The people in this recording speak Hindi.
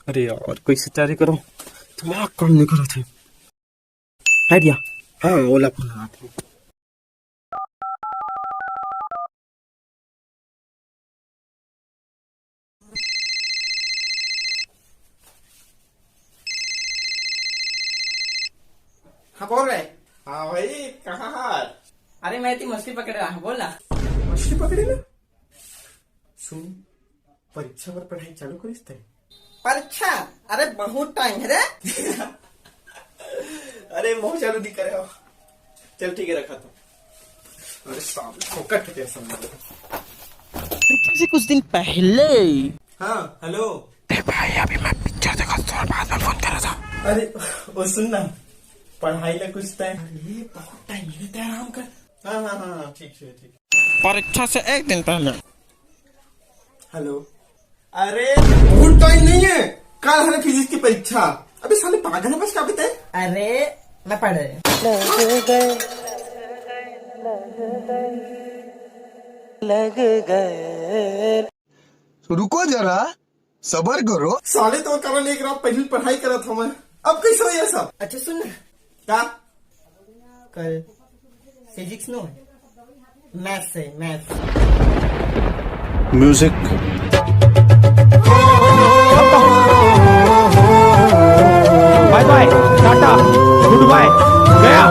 अरे यार कोई से तैयारी करो, दिमाग काम नहीं कर रहा था। आइडिया, हाँ ओला फोन लगाते हैं। हाँ बोल रहे। हाँ भाई कहाँ है? अरे मैं इतनी मछली पकड़ रहा हूँ, बोल ना। मछली पकड़ी ना। सुन, परीक्षा पर पढ़ाई चालू करिस तय। परीक्षा? अरे बहुत टाइम है रे। अरे मुंह चालू नहीं करे हो। चल ठीक है रखा तो। अरे साहब फोकट के टेंशन मत ले। परीक्षा से कुछ दिन पहले। हाँ हेलो। अरे भाई अभी मैं पिक्चर देखा तो बाद में फोन कर रहा था। अरे वो सुन ना, पढ़ाई का कुछ टाइम। अरे बहुत टाइम है, आराम कर। हाँ हाँ हाँ ठीक है ठीक। परीक्षा से एक दिन पहले। हेलो। अरे बहुत टाइम नहीं है, कल है फिजिक्स की परीक्षा। अबे साले पागल है बस, क्या बताए। अरे मैं पढ़ रही लग गए। रुको जरा, सबर करो। साले तो कारण एक रात पहले पढ़ाई करा था मैं, अब कैसे हो ये सब। अच्छा सुन ना, क्या? कल फिजिक्स नो है, मैथ्स है, maths. Music. Bye bye, tata, good bye, गया।